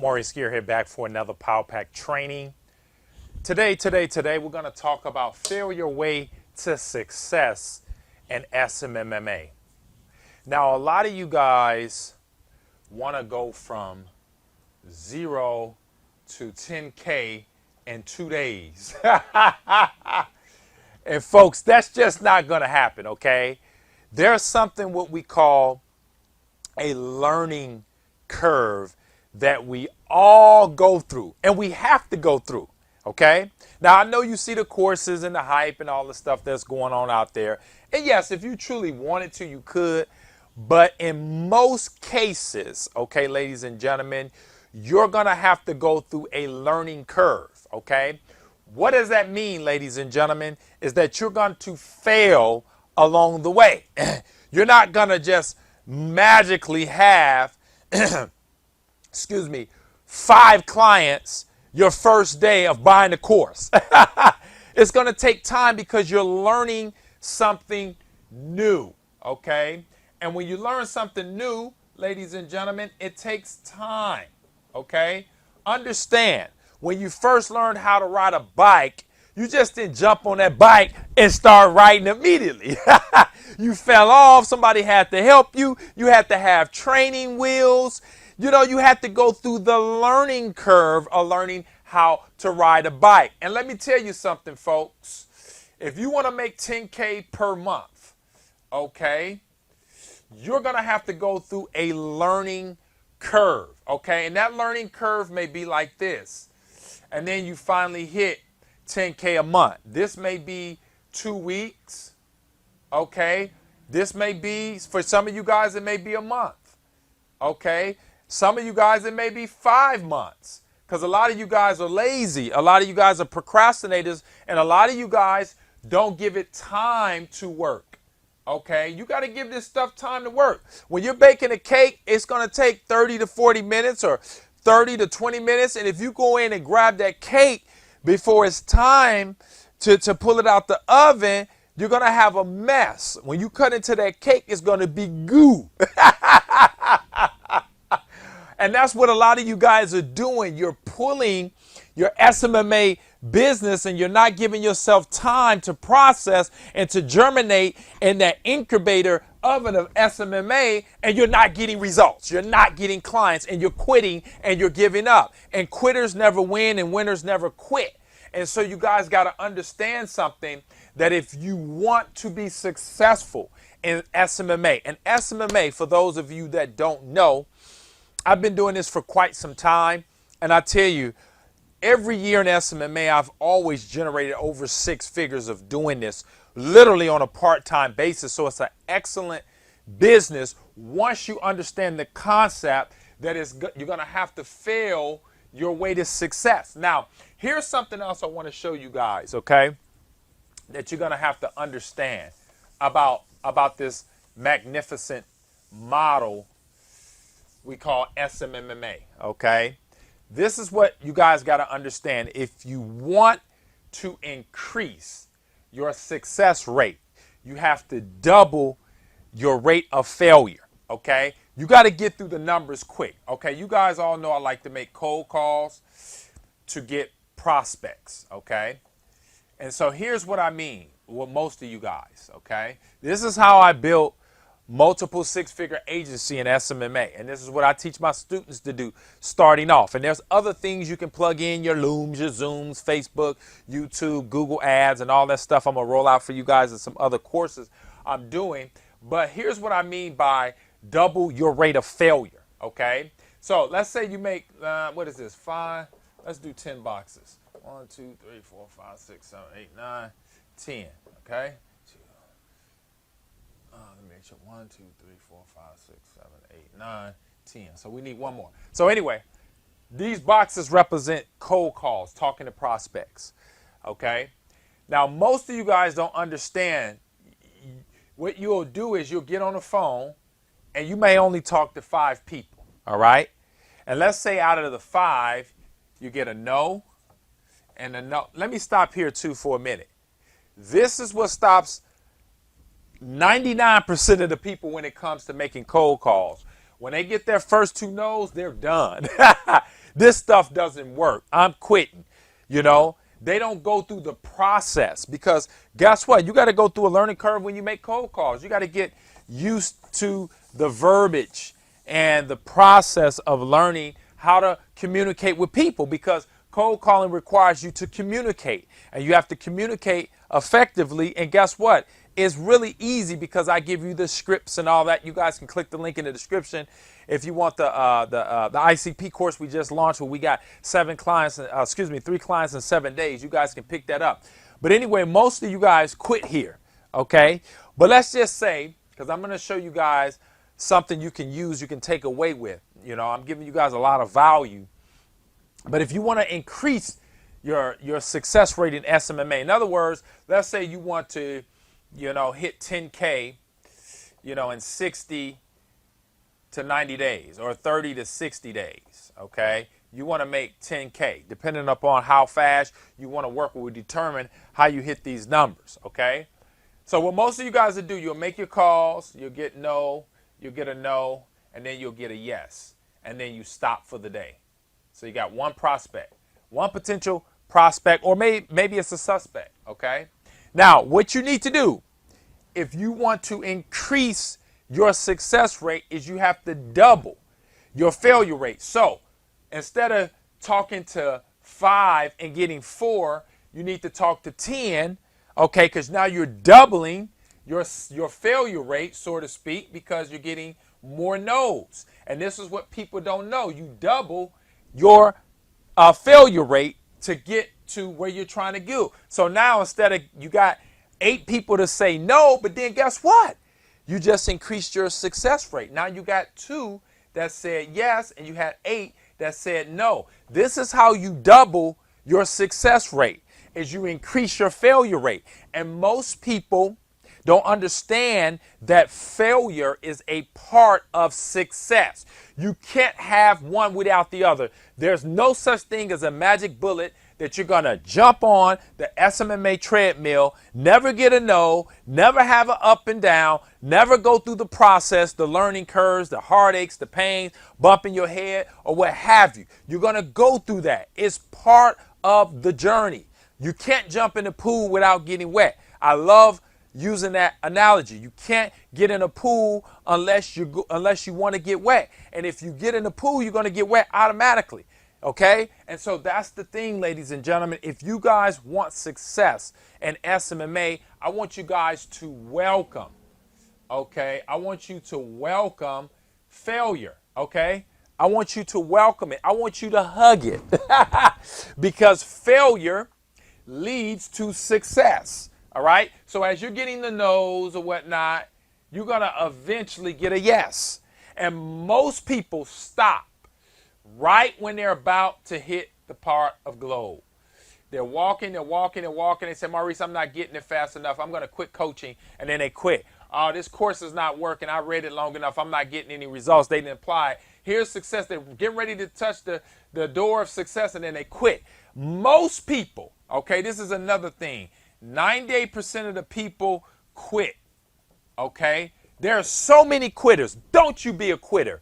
Maurice here back for another Power Pack training. Today, we're going to talk about fail your way to success in SMMA. Now, a lot of you guys want to go from 0 to 10K in 2 days. And folks, that's just not going to happen, okay? There's something what we call a learning curve that we all go through, and we have to go through, okay? Now, I know you see the courses and the hype and all the stuff that's going on out there. And yes, if you truly wanted to, you could. But in most cases, okay, ladies and gentlemen, you're going to have to go through a learning curve, okay? What does that mean, ladies and gentlemen? Is that you're going to fail along the way. You're not going to just magically have 5 clients your first day of buying the course. It's going to take time because you're learning something new, okay? And when you learn something new, ladies and gentlemen, it takes time, okay? Understand, when you first learned how to ride a bike, you just didn't jump on that bike and start riding immediately. You fell off. Somebody had to help you. You had to have training wheels. You know, you had to go through the learning curve of learning how to ride a bike. And let me tell you something, folks. If you want to make 10K per month, okay, you're going to have to go through a learning curve, okay? And that learning curve may be like this. And then you finally hit 10K a month. This may be 2 weeks, okay? This may be, for some of you guys, it may be a month, okay? Some of you guys, it may be 5 months, because a lot of you guys are lazy. A lot of you guys are procrastinators, and a lot of you guys don't give it time to work, okay? You got to give this stuff time to work. When you're baking a cake, it's going to take 30 to 40 minutes or 30 to 20 minutes, and if you go in and grab that cake before it's time to pull it out the oven, you're going to have a mess. When you cut into that cake, it's going to be goo. And that's what a lot of you guys are doing. You're pulling your SMMA business and you're not giving yourself time to process and to germinate in that incubator oven of SMMA, and you're not getting results. You're not getting clients, and you're quitting and you're giving up. And quitters never win and winners never quit. And so you guys got to understand something, that if you want to be successful in SMMA, and SMMA, for those of you that don't know, I've been doing this for quite some time, and I tell you, every year in SMMA, I've always generated over 6 figures of doing this, literally on a part-time basis. So it's an excellent business once you understand the concept that you're going to have to fail your way to success. Now, here's something else I want to show you guys, okay, that you're going to have to understand about this magnificent model we call SMMA, okay? This is what you guys got to understand. If you want to increase your success rate, you have to double your rate of failure, okay? You got to get through the numbers quick, okay? You guys all know I like to make cold calls to get prospects, okay? And so here's what I mean with most of you guys, okay? This is how I built multiple 6-figure agency in SMMA. And this is what I teach my students to do starting off. And there's other things you can plug in, your Looms, your Zooms, Facebook, YouTube, Google Ads, and all that stuff I'm going to roll out for you guys in some other courses I'm doing. But here's what I mean by double your rate of failure, okay? So let's say you make, what is this, 5? Let's do 10 boxes. 1, 2, 3, 4, 5, 6, 7, 8, 9, 10, okay? Let me make sure. 1, 2, 3, 4, 5, 6, 7, 8, 9, 10. So we need one more. So anyway, these boxes represent cold calls, talking to prospects. Okay. Now, most of you guys don't understand. What you'll do is you'll get on the phone and you may only talk to 5 people. All right. And let's say out of the 5, you get a no and a no. Let me stop here too for a minute. This is what stops 99% of the people when it comes to making cold calls. When they get their first 2 no's, they're done. This stuff doesn't work. I'm quitting. You know, they don't go through the process because guess what? You got to go through a learning curve when you make cold calls. You got to get used to the verbiage and the process of learning how to communicate with people because cold calling requires you to communicate and you have to communicate effectively. And guess what? It's really easy because I give you the scripts and all that. You guys can click the link in the description if you want the ICP course we just launched where we got 3 clients in 7 days. You guys can pick that up. But anyway, most of you guys quit here, okay? But let's just say, because I'm going to show you guys something you can use, you can take away with. You know, I'm giving you guys a lot of value. But if you want to increase your success rate in SMMA, in other words, let's say you want to, you know, hit 10K, you know, in 60 to 90 days or 30 to 60 days, okay? You want to make 10K. Depending upon how fast you want to work will determine how you hit these numbers, okay? So what most of you guys will do, you'll make your calls, you'll get no, you'll get a no, and then you'll get a yes, and then you stop for the day. So you got one prospect, one potential prospect, or maybe it's a suspect, okay? Now, what you need to do, if you want to increase your success rate, is you have to double your failure rate. So instead of talking to 5 and getting 4, you need to talk to 10, okay? Because now you're doubling your failure rate, so to speak, because you're getting more no's. And this is what people don't know. You double your failure rate to get to where you're trying to go. So now instead of you got 8 people to say no, but then guess what? You just increased your success rate. Now you got 2 that said yes, and you had 8 that said no. This is how you double your success rate, is you increase your failure rate. And most people don't understand that failure is a part of success. You can't have one without the other. There's no such thing as a magic bullet that you're going to jump on the SMMA treadmill, never get a no, never have an up and down, never go through the process, the learning curves, the heartaches, the pains, bumping your head, or what have you. You're going to go through that. It's part of the journey. You can't jump in the pool without getting wet. I love using that analogy. You can't get in a pool unless you want to get wet. And if you get in the pool, you're going to get wet automatically. Okay? And so that's the thing, ladies and gentlemen. If you guys want success in SMMA, I want you guys to welcome, okay? I want you to welcome failure, okay? I want you to welcome it. I want you to hug it because failure leads to success, all right? So as you're getting the no's or whatnot, you're going to eventually get a yes. And most people stop right when they're about to hit the part of glow. They're walking. They say, Maurice, I'm not getting it fast enough. I'm going to quit coaching. And then they quit. Oh, this course is not working. I read it long enough. I'm not getting any results. They didn't apply. Here's success. They're getting ready to touch the door of success, and then they quit. Most people, okay, this is another thing. 98% of the people quit, okay? There are so many quitters. Don't you be a quitter.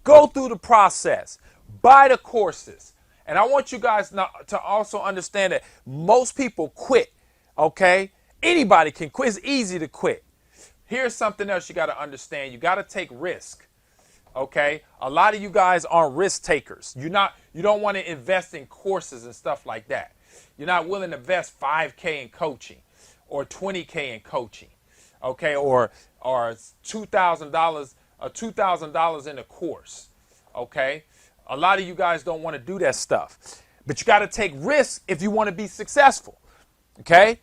Go through the process. Buy the courses. And I want you guys to also understand that most people quit, okay? Anybody can quit. It's easy to quit. Here's something else you got to understand. You got to take risk, okay? A lot of you guys aren't risk takers. You don't want to invest in courses and stuff like that. You're not willing to invest $5K in coaching or $20K in coaching, okay? Or $2,000 in a course, okay? A lot of you guys don't want to do that stuff. But you got to take risks if you want to be successful, okay?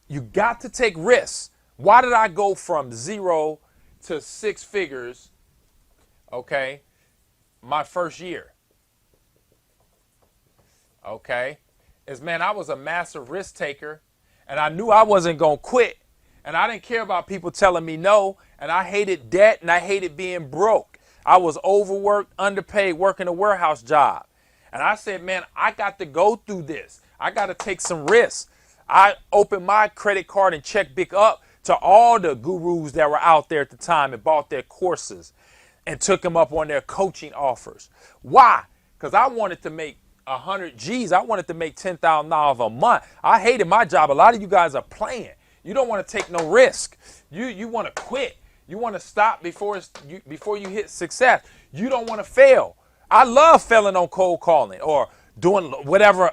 You got to take risks. Why did I go from 0 to 6 figures, okay, my first year? Okay? Man, I was a massive risk taker, and I knew I wasn't going to quit, and I didn't care about people telling me no, and I hated debt, and I hated being broke. I was overworked, underpaid, working a warehouse job. And I said, man, I got to go through this. I got to take some risks. I opened my credit card and checkbook up to all the gurus that were out there at the time and bought their courses and took them up on their coaching offers. Why? because I wanted to make 100 G's. I wanted to make $10,000 a month. I hated my job. A lot of you guys are playing. You don't want to take no risk. You want to quit. You want to stop before you hit success. You don't want to fail. I love failing on cold calling or doing whatever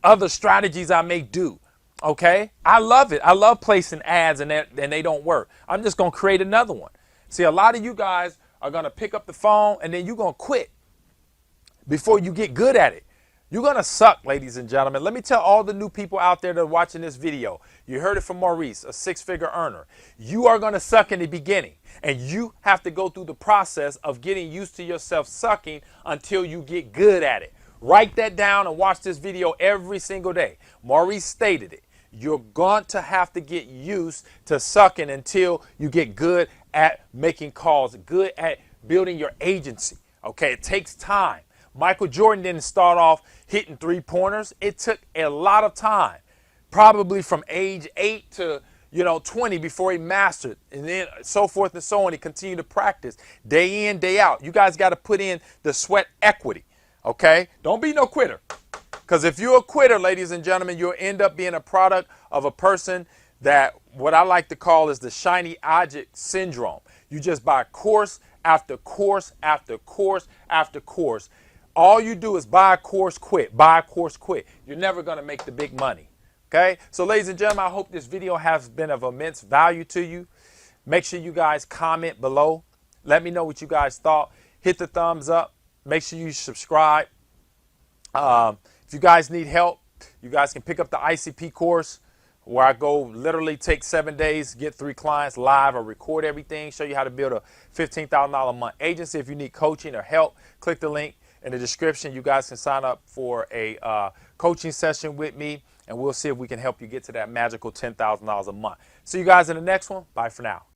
other strategies I may do. Okay? I love it. I love placing ads and they don't work. I'm just going to create another one. See, a lot of you guys are going to pick up the phone and then you're going to quit before you get good at it. You're going to suck, ladies and gentlemen. Let me tell all the new people out there that are watching this video. You heard it from Maurice, a six-figure earner. You are going to suck in the beginning, and you have to go through the process of getting used to yourself sucking until you get good at it. Write that down and watch this video every single day. Maurice stated it. You're going to have to get used to sucking until you get good at making calls, good at building your agency. Okay, it takes time. Michael Jordan didn't start off hitting three-pointers. It took a lot of time, probably from age 8 to 20 before he mastered, and then so forth and so on. He continued to practice day in, day out. You guys got to put in the sweat equity, okay? Don't be no quitter, because if you're a quitter, ladies and gentlemen, you'll end up being a product of a person that what I like to call is the shiny object syndrome. You just buy course after course after course after course. All you do is buy a course, quit, buy a course, quit. You're never going to make the big money. Okay? So, ladies and gentlemen, I hope this video has been of immense value to you. Make sure you guys comment below. Let me know what you guys thought. Hit the thumbs up. Make sure you subscribe. If you guys need help, you guys can pick up the ICP course where I go literally take 7 days, get 3 clients live or record everything, show you how to build a $15,000 a month agency. If you need coaching or help, click the link in the description. You guys can sign up for a coaching session with me, and we'll see if we can help you get to that magical $10,000 a month. See you guys in the next one. Bye for now.